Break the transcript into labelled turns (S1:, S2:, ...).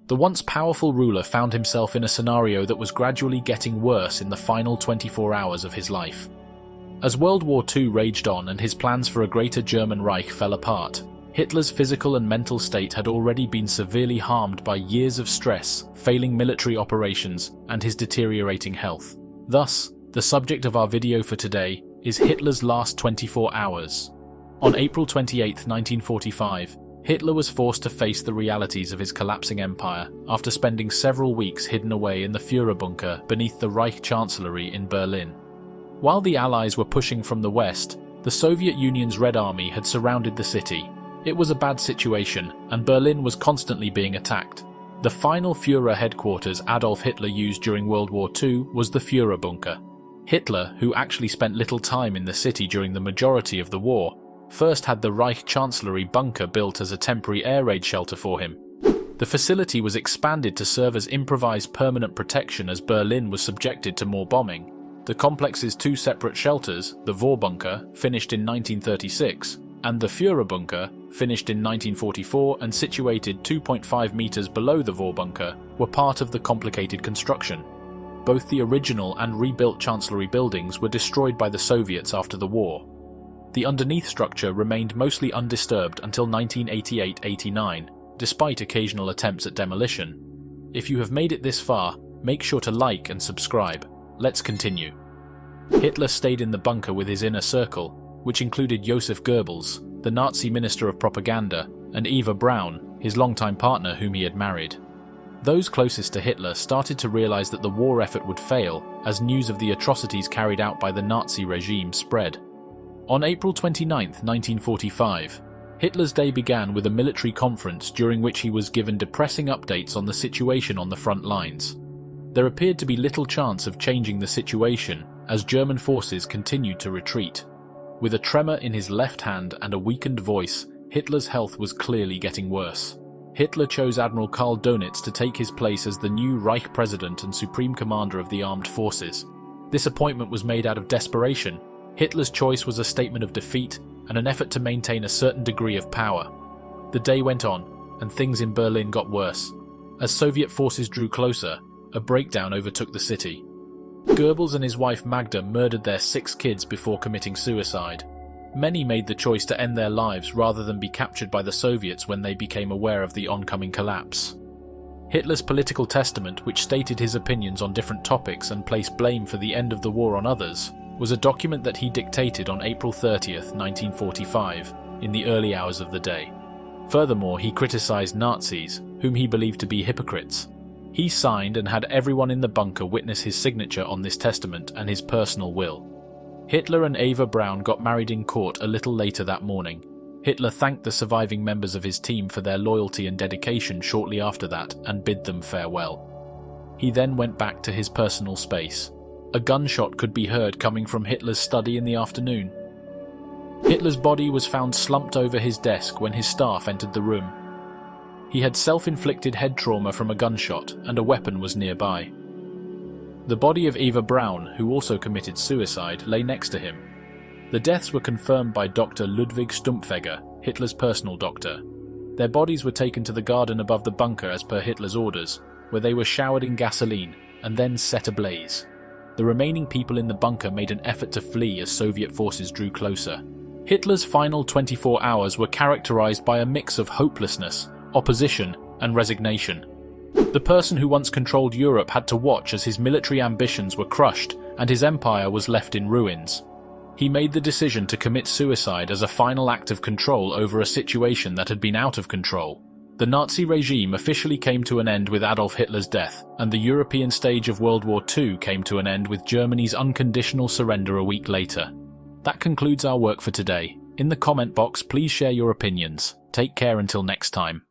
S1: The once powerful ruler found himself in a scenario that was gradually getting worse in the final 24 hours of his life. As World War II raged on and his plans for a greater German Reich fell apart, Hitler's physical and mental state had already been severely harmed by years of stress, failing military operations, and his deteriorating health. Thus, the subject of our video for today is Hitler's last 24 hours. On April 28, 1945, Hitler was forced to face the realities of his collapsing empire after spending several weeks hidden away in the Führerbunker beneath the Reich Chancellery in Berlin. While the Allies were pushing from the west, the Soviet Union's Red Army had surrounded the city. It was a bad situation, and Berlin was constantly being attacked. The final Führer headquarters Adolf Hitler used during World War II was the Führerbunker. Hitler, who actually spent little time in the city during the majority of the war, first had the Reich Chancellery bunker built as a temporary air raid shelter for him. The facility was expanded to serve as improvised permanent protection as Berlin was subjected to more bombing. The complex's two separate shelters, the Vorbunker, finished in 1936, and the Führerbunker, finished in 1944 and situated 2.5 meters below the Vorbunker, were part of the complicated construction. Both the original and rebuilt Chancellery buildings were destroyed by the Soviets after the war. The underneath structure remained mostly undisturbed until 1988-89, despite occasional attempts at demolition. If you have made it this far, make sure to like and subscribe. Let's continue. Hitler stayed in the bunker with his inner circle, which included Joseph Goebbels, the Nazi Minister of Propaganda, and Eva Braun, his longtime partner whom he had married. Those closest to Hitler started to realize that the war effort would fail as news of the atrocities carried out by the Nazi regime spread. On April 29, 1945, Hitler's day began with a military conference during which he was given depressing updates on the situation on the front lines. There appeared to be little chance of changing the situation as German forces continued to retreat. With a tremor in his left hand and a weakened voice, Hitler's health was clearly getting worse. Hitler chose Admiral Karl Dönitz to take his place as the new Reich President and Supreme Commander of the Armed Forces. This appointment was made out of desperation. Hitler's choice was a statement of defeat and an effort to maintain a certain degree of power. The day went on, and things in Berlin got worse. As Soviet forces drew closer, a breakdown overtook the city. Goebbels and his wife Magda murdered their 6 kids before committing suicide. Many made the choice to end their lives rather than be captured by the Soviets when they became aware of the oncoming collapse. Hitler's political testament, which stated his opinions on different topics and placed blame for the end of the war on others, was a document that he dictated on April 30, 1945, in the early hours of the day. Furthermore, he criticized Nazis, whom he believed to be hypocrites. He signed and had everyone in the bunker witness his signature on this testament and his personal will. Hitler and Eva Braun got married in court a little later that morning. Hitler thanked the surviving members of his team for their loyalty and dedication shortly after that and bid them farewell. He then went back to his personal space. A gunshot could be heard coming from Hitler's study in the afternoon. Hitler's body was found slumped over his desk when his staff entered the room. He had self-inflicted head trauma from a gunshot, and a weapon was nearby. The body of Eva Braun, who also committed suicide, lay next to him. The deaths were confirmed by Dr. Ludwig Stumpfegger, Hitler's personal doctor. Their bodies were taken to the garden above the bunker as per Hitler's orders, where they were showered in gasoline and then set ablaze. The remaining people in the bunker made an effort to flee as Soviet forces drew closer. Hitler's final 24 hours were characterized by a mix of hopelessness, opposition, and resignation. The person who once controlled Europe had to watch as his military ambitions were crushed and his empire was left in ruins. He made the decision to commit suicide as a final act of control over a situation that had been out of control. The Nazi regime officially came to an end with Adolf Hitler's death, and the European stage of World War II came to an end with Germany's unconditional surrender a week later. That concludes our work for today. In the comment box, please share your opinions. Take care until next time.